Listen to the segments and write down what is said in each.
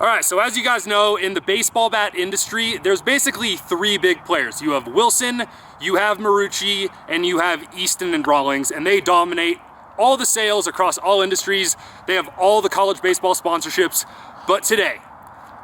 All right, so as you guys know, in the baseball bat industry, there's basically three big players. You have Wilson, you have Marucci, and you have Easton and Rawlings, and they dominate all the sales across all industries. They have all the college baseball sponsorships. But today,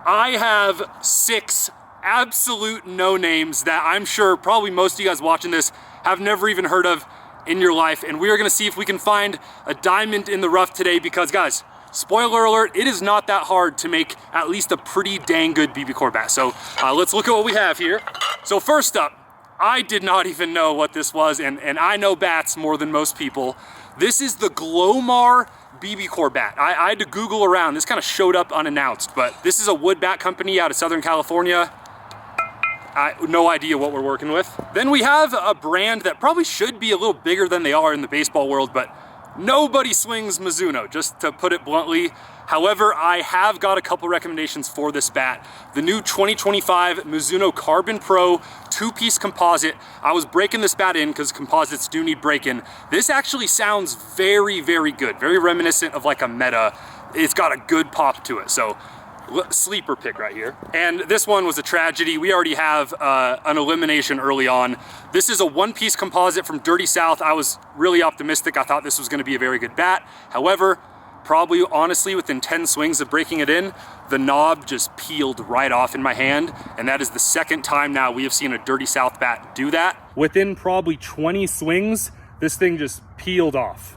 I have 6 absolute no-names that I'm sure probably most of you guys watching this have never even heard of in your life. And we are gonna see if we can find a diamond in the rough today because, guys, spoiler alert, it is not that hard to make at least a pretty dang good BBCOR bat. So let's look at what we have here. So first up, I did not even know what this was, and I know bats more than most people. This is the Glomar BBCOR bat. I had to Google around. This kind of showed up unannounced, but this is a wood bat company out of Southern California. No idea what we're working with. Then we have a brand that probably should be a little bigger than they are in the baseball world, but nobody swings Mizuno, just to put it bluntly. However, I have got a couple recommendations for this bat. The new 2025 Mizuno Carbon Pro 2-piece composite. I was breaking this bat in because composites do need break-in. This actually sounds very, very good. Very reminiscent of like a Meta. It's got a good pop to it. So sleeper pick right here. And this one was a tragedy. We already have an elimination early on. This is a 1-piece composite from Dirty South. I was really optimistic. I thought this was gonna be a very good bat. However, probably honestly within 10 swings of breaking it in, the knob just peeled right off in my hand. And that is the second time now we have seen a Dirty South bat do that. Within probably 20 swings, this thing just peeled off.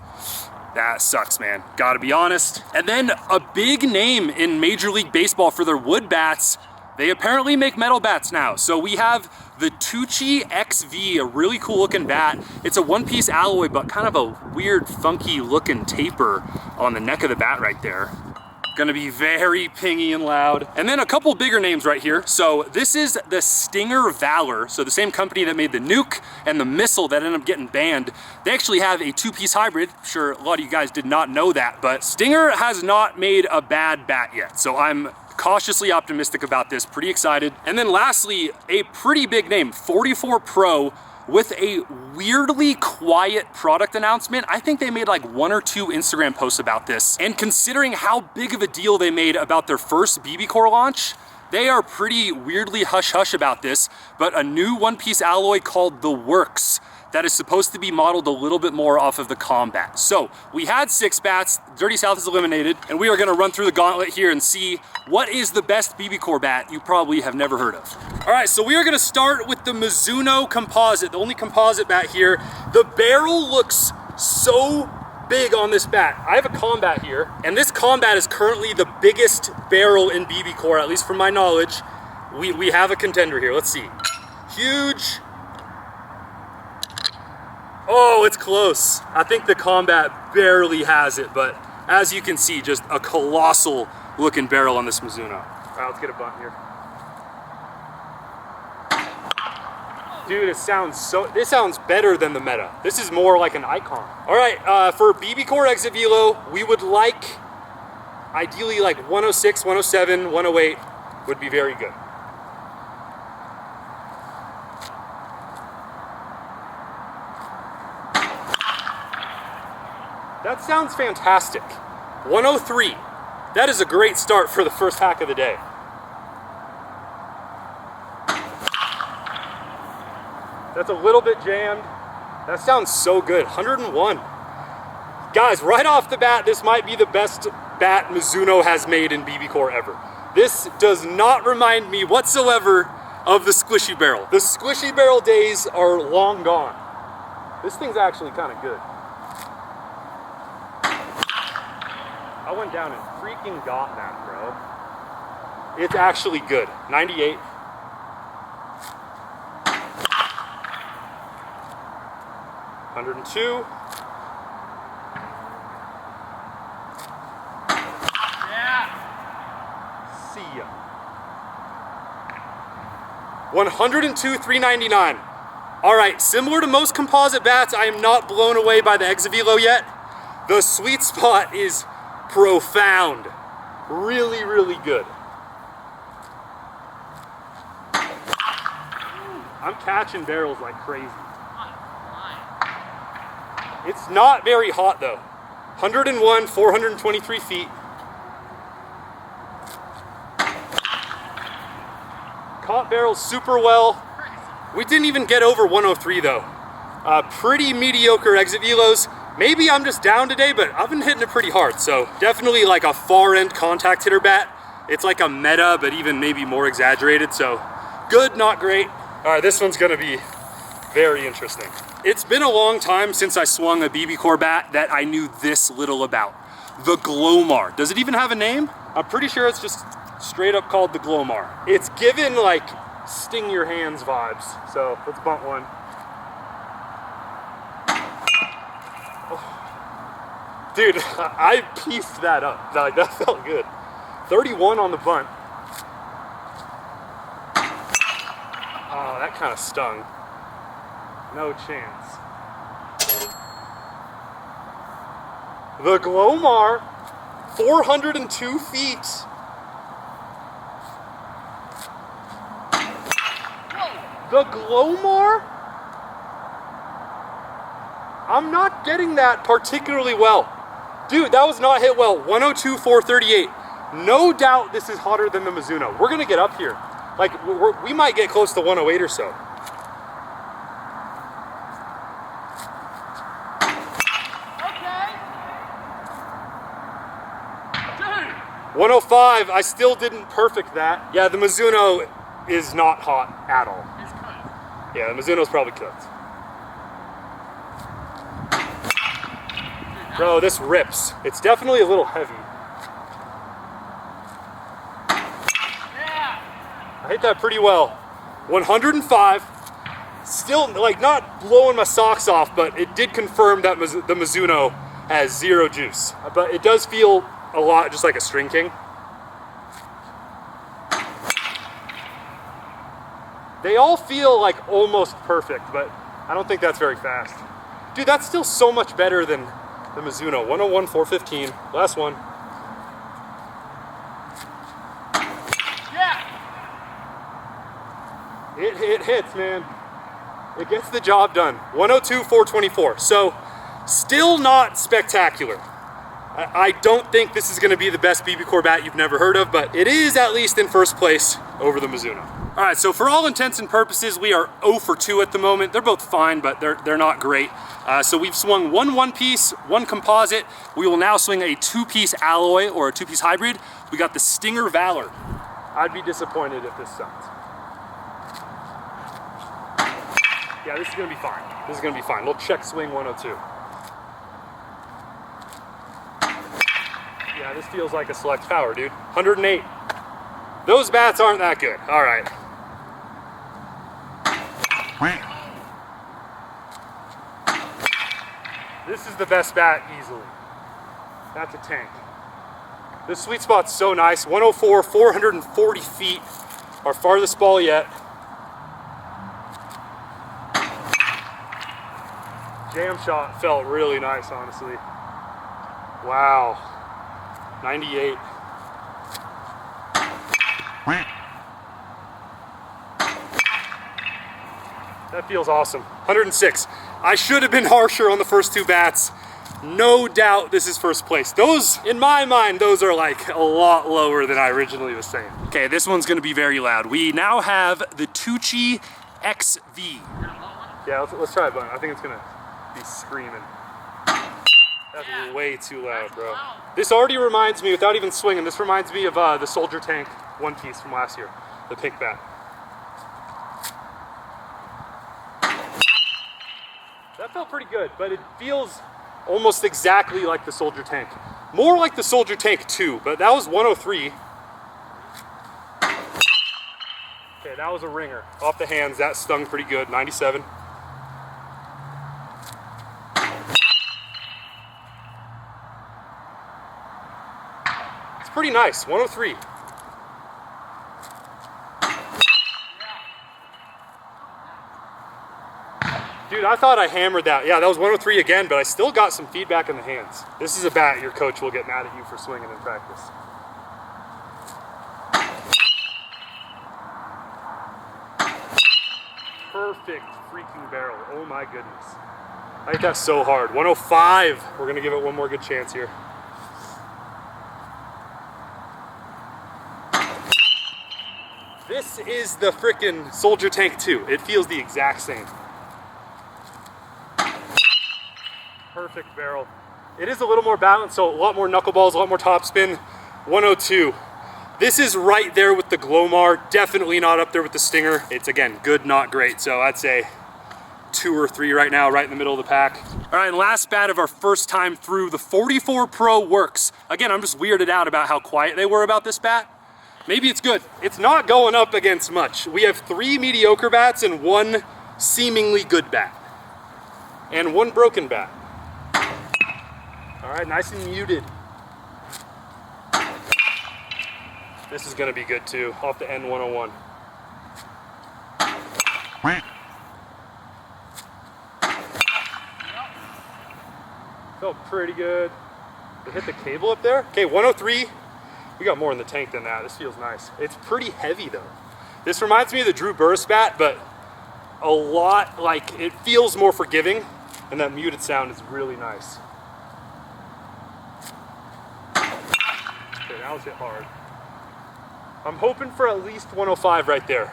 That sucks, man. Gotta be honest. And then a big name in Major League Baseball for their wood bats. They apparently make metal bats now. So we have the Tucci XV, a really cool looking bat. It's a 1-piece alloy, but kind of a weird, funky looking taper on the neck of the bat right there. Gonna be very pingy and loud. And then a couple bigger names right here. So this is the Stinger Valor. So the same company that made the nuke and the missile that ended up getting banned. They actually have a 2-piece hybrid. I'm sure a lot of you guys did not know that, but Stinger has not made a bad bat yet. So I'm cautiously optimistic about this, pretty excited. And then lastly, a pretty big name, 44 Pro, with a weirdly quiet product announcement. I think they made like 1 or 2 Instagram posts about this. And considering how big of a deal they made about their first BBCOR launch, they are pretty weirdly hush-hush about this, but a new 1-piece alloy called the Works that is supposed to be modeled a little bit more off of the Combat. So we had 6 bats, Dirty South is eliminated, and we are gonna run through the gauntlet here and see what is the best BBCOR bat you probably have never heard of. All right, so we are gonna start with the Mizuno composite, the only composite bat here. The barrel looks so big on this bat. I have a Combat here, and this Combat is currently the biggest barrel in BBCOR, at least from my knowledge. We have a contender here, let's see. Huge. Oh, it's close. I think the Combat barely has it, but as you can see, just a colossal looking barrel on this Mizuno. All right, let's get a bunt here. Dude, this sounds better than the Meta. This is more like an Icon. All right, for BBCOR exit velo, we would like, ideally like 106, 107, 108 would be very good. That sounds fantastic. 103. That is a great start for the first hack of the day. That's a little bit jammed. That sounds so good. 101. Guys, right off the bat, this might be the best bat Mizuno has made in BBCOR ever. This does not remind me whatsoever of the squishy barrel. The squishy barrel days are long gone. This thing's actually kind of good. I went down and freaking got that, bro. It's actually good. 98. $102. Yeah. See ya. 102, $399. All right, similar to most composite bats, I am not blown away by the exit velo yet. The sweet spot is profound. Really, really good. I'm catching barrels like crazy. It's not very hot though. 101, 423 feet. Caught barrels super well. We didn't even get over 103 though. Pretty mediocre exit velos. Maybe I'm just down today, but I've been hitting it pretty hard. So definitely like a far end contact hitter bat. It's like a meta, but even maybe more exaggerated. So good, not great. All right, this one's gonna be very interesting. It's been a long time since I swung a BBCOR bat that I knew this little about. The Glomar. Does it even have a name? I'm pretty sure it's just straight up called the Glomar. It's given like sting your hands vibes. So let's bunt one. Oh. Dude, I pieced that up. Like, that felt good. 31 on the bunt. Oh, that kind of stung. No chance. The Glomar, 402 feet. The Glomar? I'm not getting that particularly well. Dude, that was not hit well. 102, 438. No doubt this is hotter than the Mizuno. We're gonna get up here. Like, we might get close to 108 or so. Okay. Dude. 105, I still didn't perfect that. Yeah, the Mizuno is not hot at all. It's cooked. Yeah, the Mizuno's probably cooked. Bro, this rips. It's definitely a little heavy. I hit that pretty well. 105. Still, like, not blowing my socks off, but it did confirm that the Mizuno has zero juice. But it does feel a lot just like a String King. They all feel like almost perfect, but I don't think that's very fast. Dude, that's still so much better than the Mizuno. 101, 415. Last one. It hits, man. It gets the job done. 102, 424. So, still not spectacular. I don't think this is gonna be the best BBCOR bat you've never heard of, but it is at least in first place over the Mizuno. All right, so for all intents and purposes, we are 0 for 2 at the moment. They're both fine, but they're not great. So we've swung one piece, one composite. We will now swing a 2-piece alloy or a 2-piece hybrid. We got the Stinger Valor. I'd be disappointed if this sucked. Yeah, this is gonna be fine. This is gonna be fine. Little check swing 102. Yeah, this feels like a select power, dude. 108. Those bats aren't that good. All right. This is the best bat easily. That's a tank. This sweet spot's so nice. 104, 440 feet. Our farthest ball yet. Jam shot felt really nice, honestly. Wow. 98. That feels awesome. 106. I should have been harsher on the first 2 bats. No doubt this is first place. Those, in my mind, those are like a lot lower than I originally was saying. Okay, this one's gonna be very loud. We now have the Tucci XV. Yeah, let's try it, bud. I think it's gonna be screaming. That's way too loud, bro. This already reminds me, without even swinging, this reminds me of the Soldier Tank 1-piece from last year, the pink bat. That felt pretty good, but it feels almost exactly like the Soldier Tank. More like the Soldier Tank 2, but that was 103. Okay, that was a ringer. Off the hands, that stung pretty good, 97. It's pretty nice, 103. Dude, I thought I hammered that. Yeah, that was 103 again, but I still got some feedback in the hands. This is a bat your coach will get mad at you for swinging in practice. Perfect freaking barrel. Oh my goodness. I hit that so hard. 105. We're gonna give it one more good chance here. This This is the frickin' Soldier Tank 2. It feels the exact same. Perfect barrel. It is a little more balanced, so a lot more knuckleballs, a lot more topspin. 102. This is right there with the Glomar, definitely not up there with the Stinger. It's, again, good, not great, so I'd say 2 or 3 right now, right in the middle of the pack. All right, and last bat of our first time through, the 44 Pro works. Again, I'm just weirded out about how quiet they were about this bat. Maybe it's good. It's not going up against much. We have 3 mediocre bats and 1 seemingly good bat. And 1 broken bat. All right, nice and muted. This is gonna be good too, off the N101. Felt pretty good. They hit the cable up there. Okay, 103. We got more in the tank than that. This feels nice. It's pretty heavy though. This reminds me of the Drew Burris bat, but a lot, like, it feels more forgiving, and that muted sound is really nice. Okay, that was hit hard. I'm hoping for at least 105 right there.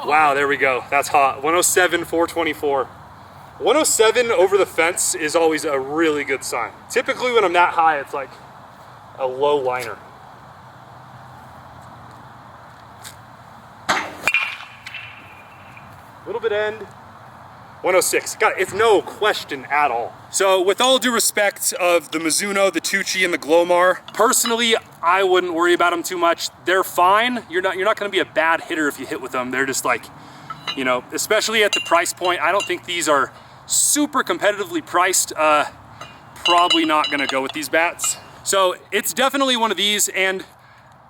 Wow, there we go. That's hot. 107, 424. 107 over the fence is always a really good sign. Typically when I'm that high, it's like a low liner. Little bit end. 106. God, it's no question at all. So with all due respect of the Mizuno, the Tucci, and the Glomar, personally, I wouldn't worry about them too much. They're fine. You're not gonna be a bad hitter if you hit with them. They're just like, you know, especially at the price point, I don't think these are super competitively priced. Probably not gonna go with these bats. So it's definitely one of these, and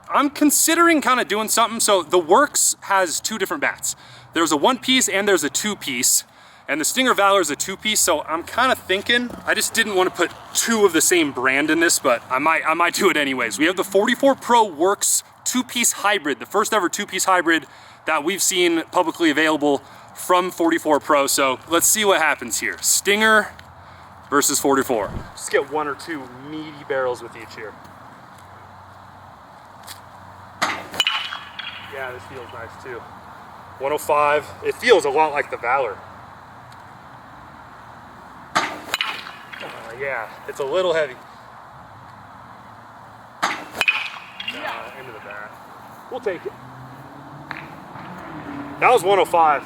I'm considering kind of doing something. So the Works has 2 different bats. There's a 1-piece and there's a 2-piece. And the Stinger Valor is a 2-piece, so I'm kind of thinking, I just didn't want to put 2 of the same brand in this, but I might do it anyways. We have the 44 Pro Works 2-piece hybrid, the first ever 2-piece hybrid that we've seen publicly available from 44 Pro, so let's see what happens here. Stinger versus 44. Just get 1 or 2 meaty barrels with each here. Yeah, this feels nice too. 105, it feels a lot like the Valor. Yeah, it's a little heavy. Into the bat. We'll take it. That was 105.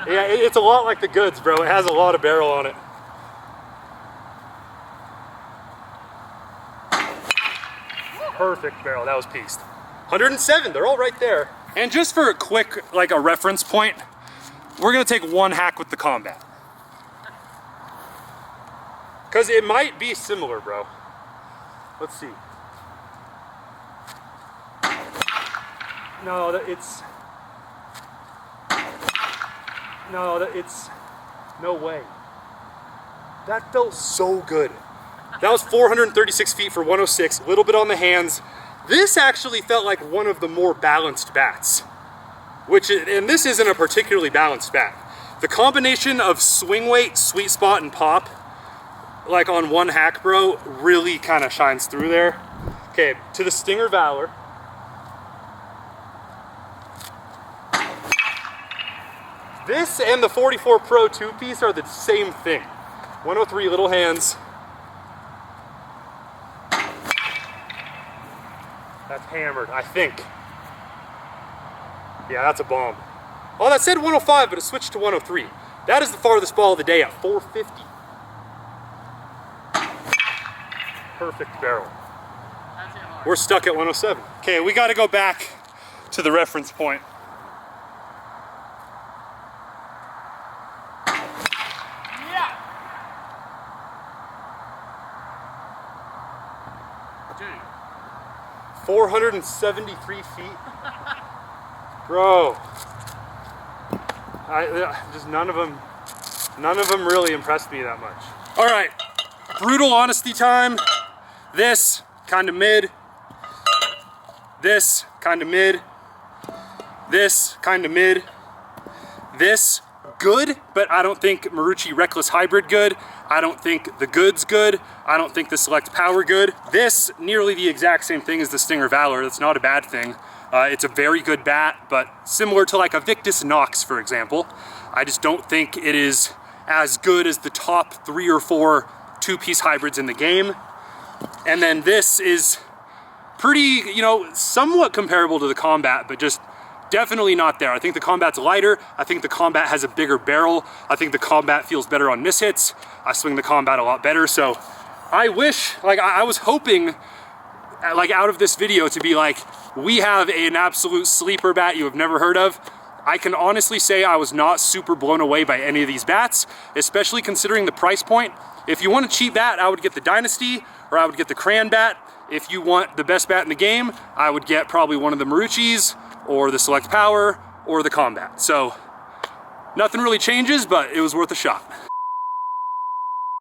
Yeah, it's a lot like the goods, bro. It has a lot of barrel on it. Perfect barrel. That was pieced. 107. They're all right there. And just for a quick, like a reference point, we're gonna take 1 hack with the Combat. Because it might be similar, bro. Let's see. No, it's... No, it's... No way. That felt so good. That was 436 feet for 106, a little bit on the hands. This actually felt like one of the more balanced bats. And this isn't a particularly balanced bat. The combination of swing weight, sweet spot, and pop, like on 1 hack, bro, really kind of shines through there. Okay, to the Stinger Valor. This and the 44 Pro 2-piece are the same thing. 103 little hands. That's hammered, I think. Yeah, that's a bomb. Oh, that said 105, but it switched to 103. That is the farthest ball of the day at 450. Perfect barrel. We're stuck at 107. Okay, we got to go back to the reference point. Yeah. Dude. 473 feet. Bro. Just none of them really impressed me that much. All right, brutal honesty time. This, kind of mid. This, kind of mid. This, kind of mid. This, good, but I don't think Marucci Reckless Hybrid good. I don't think the Goods good. I don't think the Select Power good. This, nearly the exact same thing as the Stinger Valor. That's not a bad thing. It's a very good bat, but similar to like a Victus Nox, for example, I just don't think it is as good as the top 3 or 4 two-piece hybrids in the game. And then this is pretty, you know, somewhat comparable to the Combat, but just definitely not there. I think the Combat's lighter. I think the Combat has a bigger barrel. I think the Combat feels better on mishits. I swing the Combat a lot better. So I wish, like I was hoping, like out of this video to be like, we have an absolute sleeper bat you have never heard of. I can honestly say I was not super blown away by any of these bats, especially considering the price point. If you want a cheap bat, I would get the Dynasty, or I would get the Crayon bat. If you want the best bat in the game, I would get probably one of the Maruchis, or the Select Power, or the Combat. So nothing really changes, but it was worth a shot.